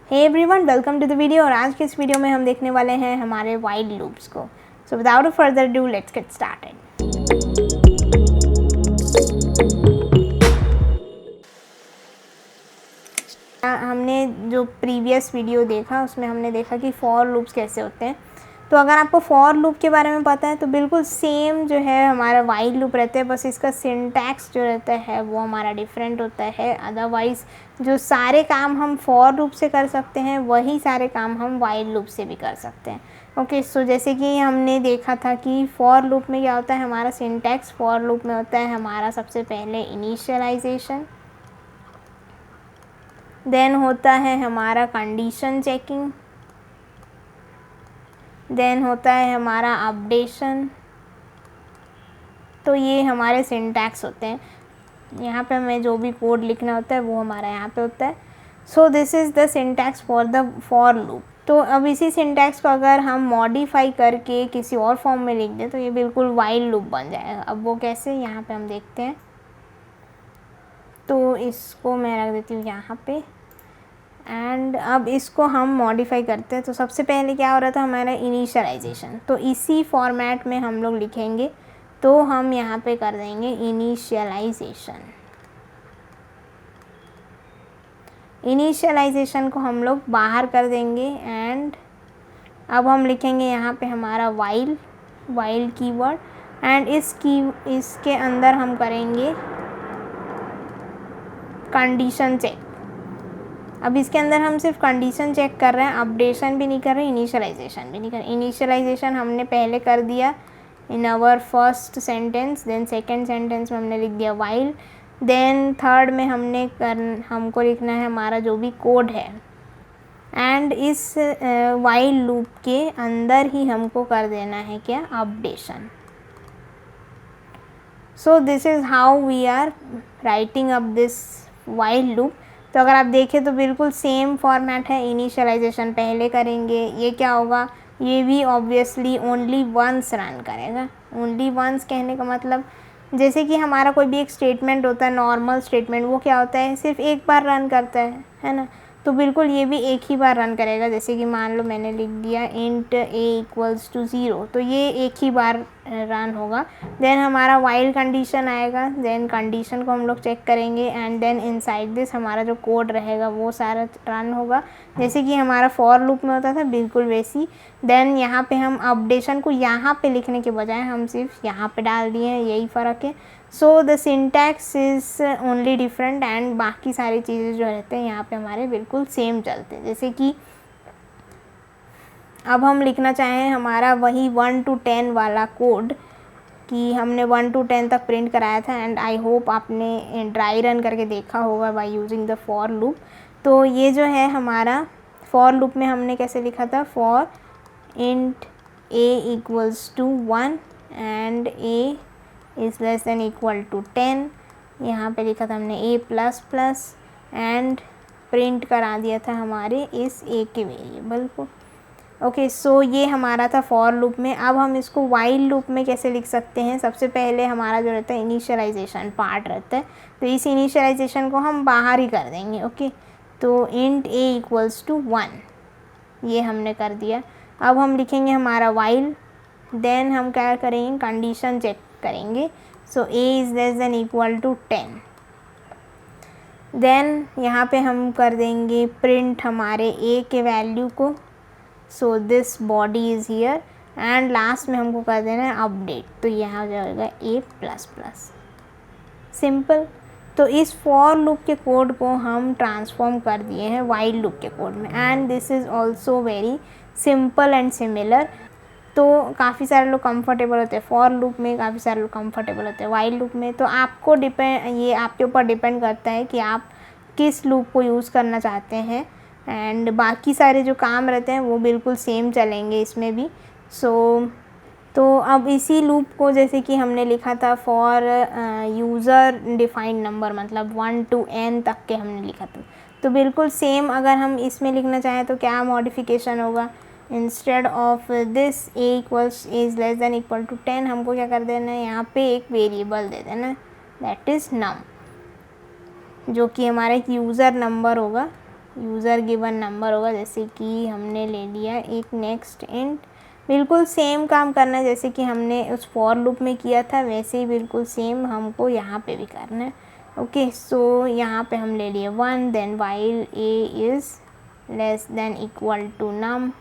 Hey everyone, welcome to the video. और आज के इस वीडियो में हम देखने वाले हैं हमारे वाइल लूप्स को। So without further do let's get started. हमने जो प्रीवियस वीडियो देखा उसमें हमने देखा कि फॉर लूप्स कैसे होते हैं। तो अगर आपको फॉर लूप के बारे में पता है तो बिल्कुल सेम जो है हमारा वाइल लूप रहता है, बस इसका सिंटैक्स जो रहता है वो हमारा डिफरेंट होता है। अदरवाइज़ जो सारे काम हम फॉर लूप से कर सकते हैं वही सारे काम हम वाइल लूप से भी कर सकते हैं। ओके, सो जैसे कि हमने देखा था कि फॉर लूप में क्या होता है, हमारा सिंटैक्स फॉर लूप में होता है हमारा सबसे पहले इनिशियलाइजेशन, देन होता है हमारा कंडीशन चेकिंग, देन होता है हमारा अपडेशन। तो ये हमारे सिंटैक्स होते हैं। यहाँ पे हमें जो भी कोड लिखना होता है वो हमारा यहाँ पे होता है। सो this is the syntax for the for loop. तो अब इसी सिंटैक्स को अगर हम मॉडिफाई करके किसी और फॉर्म में लिख दें तो ये बिल्कुल वाइल लूप बन जाएगा। अब वो कैसे, यहाँ पे हम देखते हैं। तो इसको मैं रख देती हूँ यहाँ पे, एंड अब इसको हम मॉडिफाई करते हैं। तो सबसे पहले क्या हो रहा था, हमारा इनिशियलाइजेशन। तो इसी फॉर्मेट में हम लोग लिखेंगे। तो हम यहाँ पे कर देंगे इनिशियलाइजेशन। इनिशियलाइजेशन को हम लोग बाहर कर देंगे एंड अब हम लिखेंगे यहाँ पे हमारा वाइल कीवर्ड, एंड इसके अंदर हम करेंगे कंडीशन चेक। अब इसके अंदर हम सिर्फ कंडीशन चेक कर रहे हैं, अपडेशन भी नहीं कर रहे, इनिशियलाइजेशन भी नहीं कर रहे। इनिशियलाइजेशन हमने पहले कर दिया in our first sentence, then second sentence में हमने लिख दिया वाइल, देन थर्ड में हमको लिखना है हमारा जो भी कोड है, एंड इस वाइल लूप के अंदर ही हमको कर देना है क्या, updation. So this is how we are writing up this while loop. तो अगर आप देखें तो बिल्कुल सेम फॉर्मेट है। इनिशियलाइजेशन पहले करेंगे, ये क्या होगा, ये भी ऑब्वियसली ओनली वंस रन करेगा। ओनली वंस कहने का मतलब जैसे कि हमारा कोई भी एक स्टेटमेंट होता है, नॉर्मल स्टेटमेंट, वो क्या होता है, सिर्फ एक बार रन करता है ना। तो बिल्कुल ये भी एक ही बार रन करेगा। जैसे कि मान लो मैंने लिख दिया इंट a = 0, तो ये एक ही बार रन होगा। देन हमारा वाइल कंडीशन आएगा, देन कंडीशन को हम लोग चेक करेंगे, एंड देन इनसाइड दिस हमारा जो कोड रहेगा वो सारा रन होगा, जैसे कि हमारा फॉर लूप में होता था, बिल्कुल वैसी। देन यहाँ पे हम अपडेशन को यहाँ पे लिखने के बजाय हम सिर्फ यहाँ पे डाल दिए हैं, यही फ़र्क है। So the syntax is only different, and बाकी सारी चीज़ें जो रहते हैं यहाँ पे हमारे बिल्कुल सेम चलते हैं। जैसे कि अब हम लिखना चाहें हमारा वही 1 to 10 वाला कोड कि हमने 1 to 10 तक प्रिंट कराया था, एंड आई होप आपने ड्राई रन करके देखा होगा by using the for loop. तो ये जो है हमारा फॉर लूप में हमने कैसे लिखा था, for int a = 1 and a <= 10। यहाँ पे लिखा था हमने a++ एंड प्रिंट करा दिया था हमारे इस a के वेरिएबल को। ओके, सो ये हमारा था फॉर लूप में। अब हम इसको वाइल लूप में कैसे लिख सकते हैं, सबसे पहले हमारा जो रहता है इनिशियलाइजेशन पार्ट रहता है, तो इस इनिशियलाइजेशन को हम बाहर ही कर देंगे। ओके, तो इंट a = 1 ये हमने कर दिया। अब हम लिखेंगे हमारा वाइल, देन हम क्या करेंगे, कंडीशन चेक करेंगे। सो a <= 10। देन यहाँ पे हम कर देंगे प्रिंट हमारे a के वैल्यू को। So this body is here, and last में हमको कर देना है अपडेट, तो यहाँ हो जाएगा a++। सिंपल। तो इस फॉर लूप के कोड को हम ट्रांसफॉर्म कर दिए हैं वाइल लूप के कोड में, and this is also very simple and similar. तो काफ़ी सारे लोग कंफर्टेबल होते हैं फॉर लूप में, काफ़ी सारे लोग कंफर्टेबल होते हैं वाइल लूप में। तो आपको ये आपके ऊपर डिपेंड करता है कि आप किस लूप को यूज़ करना चाहते हैं, एंड बाकी सारे जो काम रहते हैं वो बिल्कुल सेम चलेंगे इसमें भी। तो अब इसी लूप को जैसे कि हमने लिखा था फॉर यूज़र डिफाइंड नंबर, मतलब 1 to n तक के हमने लिखा था, तो बिल्कुल सेम अगर हम इसमें लिखना चाहें तो क्या मॉडिफिकेशन होगा, इंस्टेड ऑफ दिस a <= 10 हमको क्या कर देना है, यहाँ पे एक वेरिएबल दे देना है, दैट इज़ नम, जो कि हमारा एक यूज़र नंबर होगा। यूज़र गिवन नंबर होगा, जैसे कि हमने ले लिया एक नेक्स्ट इंट। बिल्कुल सेम काम करना है जैसे कि हमने उस फॉर लूप में किया था, वैसे ही बिल्कुल सेम हमको यहाँ पे भी करना है। ओके, सो यहाँ पे हम ले लिए 1, then while A is less than equal to num,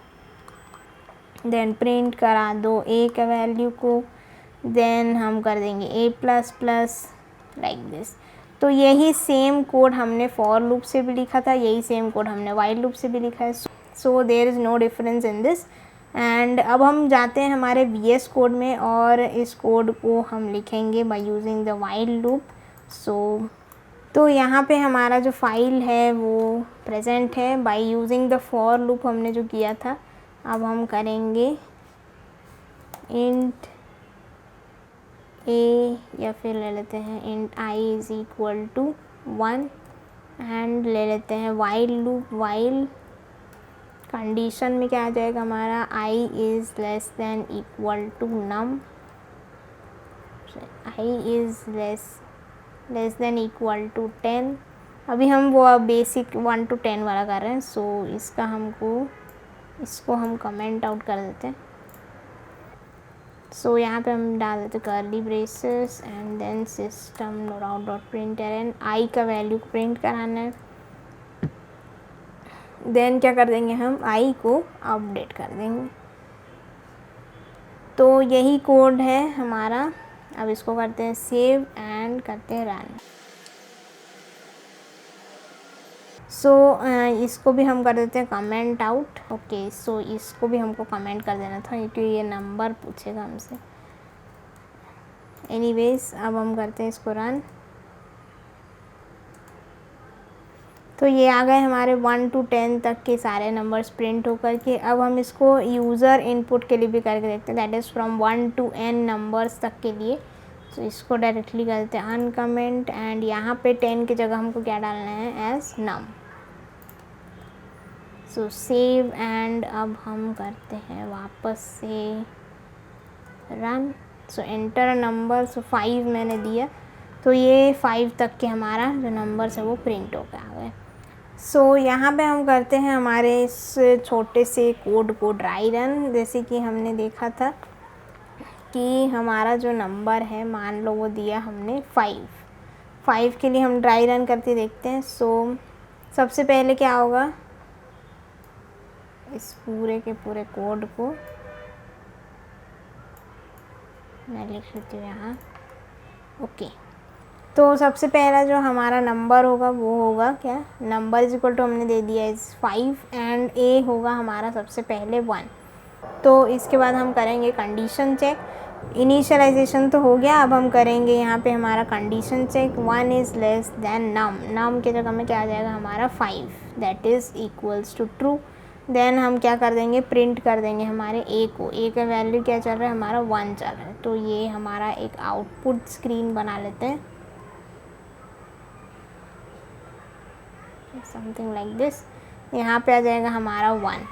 then print करा दो ए का वैल्यू को, देन हम कर देंगे A plus plus like this. तो यही सेम कोड हमने फॉर लूप से भी लिखा था, यही सेम कोड हमने वाइल लूप से भी लिखा है। So there is no difference in this. And अब हम जाते हैं हमारे VS कोड में और इस कोड को हम लिखेंगे by using the while loop. तो यहाँ पे हमारा जो फाइल है वो प्रेजेंट है by using the for loop हमने जो किया था। अब हम करेंगे इंट ए, या फिर ले लेते हैं int i is equal to 1 and ले लेते हैं वाइल लूप। वाइल कंडीशन में क्या आ जाएगा हमारा, i is less than equal to num, i is less than equal to 10। अभी हम वो बेसिक 1 to 10 वाला कर रहे हैं, सो इसको हम कमेंट आउट कर देते हैं। सो यहाँ पे हम डाल देते curly braces and then system dot println, I का वैल्यू को प्रिंट कराना है। देन क्या कर देंगे, हम आई को अपडेट कर देंगे। तो यही कोड है हमारा। अब इसको करते हैं सेव एंड करते हैं रन। सो इसको भी हम कर देते हैं कमेंट आउट। ओके, सो इसको भी हमको कमेंट कर देना था क्योंकि ये नंबर पूछेगा हमसे। एनीवेज, अब हम करते हैं इसको रन। तो ये आ गए हमारे 1 to 10 तक के सारे नंबर्स प्रिंट होकर के। अब हम इसको यूज़र इनपुट के लिए भी करके देखते हैं, that is from 1 to n numbers तक के लिए। तो इसको डायरेक्टली करते हैं अनकमेंट एंड यहाँ पे 10 की जगह हमको क्या डालना है, as num. So save and अब हम करते हैं वापस से run. So enter number. So 5 मैंने दिया, तो ये 5 तक के हमारा जो नंबर्स है वो प्रिंट होकर आ गए। सो यहाँ पे हम करते हैं हमारे इस छोटे से कोड को ड्राई रन। जैसे कि हमने देखा था कि हमारा जो नंबर है, मान लो वो दिया हमने 5 के लिए हम ड्राई रन करके देखते हैं। सो सबसे पहले क्या होगा, इस पूरे के पूरे कोड को मैं लिख लेती हूँ यहाँ। ओके, तो सबसे पहला जो हमारा नंबर होगा वो होगा क्या, नंबर इज इक्वल टू हमने दे दिया इस 5 एंड ए होगा हमारा सबसे पहले 1। तो इसके बाद हम करेंगे कंडीशन चेक। इनिशियलाइजेशन तो हो गया, अब हम करेंगे यहाँ पे हमारा condition check. 1 is less than num के जगह में क्या आ जाएगा हमारा 5, that is equals to true. Then हम क्या कर देंगे, प्रिंट कर देंगे हमारे ए को। ए का वैल्यू क्या चल रहा है हमारा 1 चल रहा है। तो ये हमारा एक आउटपुट स्क्रीन बना लेते हैं, समथिंग लाइक दिस। यहाँ पे आ जाएगा हमारा 1।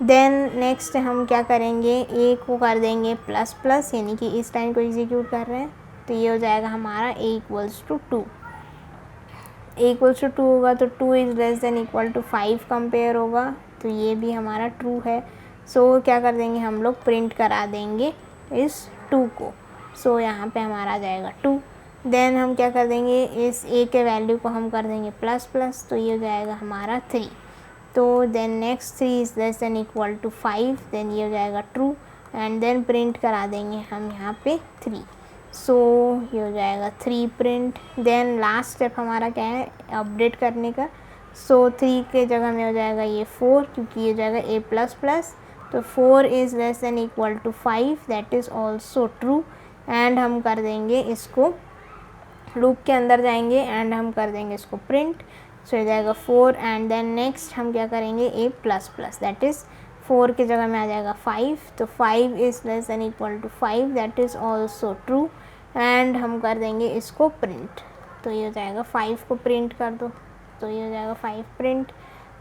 देन नेक्स्ट हम क्या करेंगे, ए को कर देंगे प्लस प्लस, यानी कि इस टाइम को एग्जीक्यूट कर रहे हैं। तो ये हो जाएगा हमारा A equals to 2। A equals to 2 होगा तो 2 is less than equal to 5 compare होगा, तो ये भी हमारा ट्रू है। सो क्या कर देंगे हम लोग, प्रिंट करा देंगे इस 2 को। सो यहाँ पे हमारा आ जाएगा 2। देन हम क्या कर देंगे, इस ए के वैल्यू को हम कर देंगे प्लस प्लस, तो ये हो जाएगा हमारा 3। तो then next 3 is less than equal to 5, then ये हो जाएगा ट्रू एंड देन प्रिंट करा देंगे हम यहाँ पे 3। सो ये हो जाएगा 3 प्रिंट। देन लास्ट स्टेप हमारा क्या है, अपडेट करने का। सो 3 के जगह में हो जाएगा ये 4, क्योंकि ये हो जाएगा ए प्लस प्लस। तो 4 is less than equal to 5, that is also true. And हम कर देंगे इसको, लूप के अंदर जाएंगे एंड हम कर देंगे इसको प्रिंट। सो हो जाएगा 4 एंड देन नेक्स्ट हम क्या करेंगे, A plus plus, that is 4 की जगह में आ जाएगा 5। तो 5 is less than equal to 5, that is also true. And हम कर देंगे इसको प्रिंट। तो ये हो जाएगा 5 को प्रिंट कर दो, तो ये हो जाएगा 5 प्रिंट।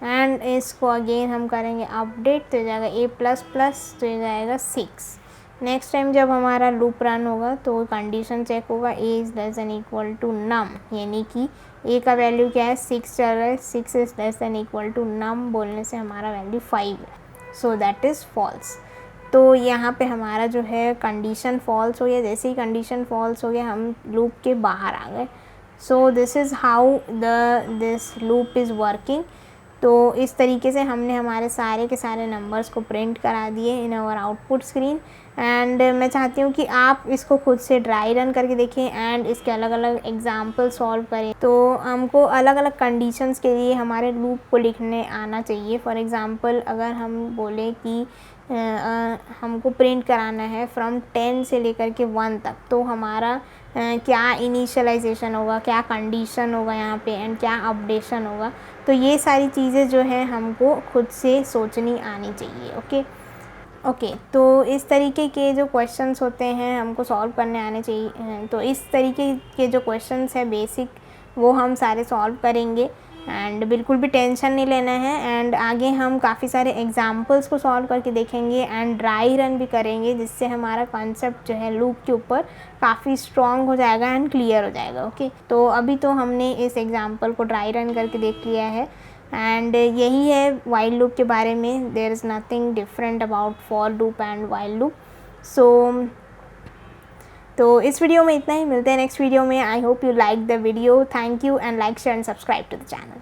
एंड इसको अगेन हम करेंगे अपडेट, तो हो जाएगा ए प्लस प्लस, तो ये जाएगा 6। नेक्स्ट टाइम जब हमारा लूप रन होगा तो कंडीशन चेक होगा A is less than equal to num, यानी कि ए का वैल्यू क्या है 6 चल रहा है, 6 is less than equal to num बोलने से हमारा वैल्यू 5 है, सो दैट इज़ फॉल्स। तो यहाँ पे हमारा जो है कंडीशन फॉल्स हो गया। जैसे ही कंडीशन फॉल्स हो गया हम लूप के बाहर आ गए। सो this is how this loop is working. तो इस तरीके से हमने हमारे सारे के सारे नंबर्स को प्रिंट करा दिए in our output screen. And मैं चाहती हूँ कि आप इसको खुद से ड्राई रन करके देखें एंड इसके अलग अलग एग्जाम्पल सॉल्व करें। तो हमको अलग अलग कंडीशंस के लिए हमारे लूप को लिखने आना चाहिए। फॉर एग्ज़ाम्पल अगर हम बोले कि हमको प्रिंट कराना है फ्रॉम 10 से लेकर के 1 तक, तो हमारा क्या इनिशियलाइजेशन होगा, क्या कंडीशन होगा यहाँ पे एंड क्या अपडेशन होगा। तो ये सारी चीज़ें जो है हमको खुद से सोचनी आनी चाहिए। ओके, तो इस तरीके के जो क्वेश्चंस होते हैं हमको सॉल्व करने आने चाहिए। तो इस तरीके के जो क्वेश्चंस है बेसिक, वो हम सारे सॉल्व करेंगे एंड बिल्कुल भी टेंशन नहीं लेना है। एंड आगे हम काफ़ी सारे एग्जांपल्स को सॉल्व करके देखेंगे एंड ड्राई रन भी करेंगे, जिससे हमारा कॉन्सेप्ट जो है लूप के ऊपर काफ़ी स्ट्रॉन्ग हो जाएगा एंड क्लियर हो जाएगा। ओके, तो अभी तो हमने इस एग्जाम्पल को ड्राई रन करके देख लिया है एंड यही है वाइल लूप के बारे में। There is nothing different about for loop and while loop. तो इस वीडियो में इतना ही, मिलते हैं नेक्स्ट वीडियो में। I hope you like the video. Thank you and like share and subscribe to the channel.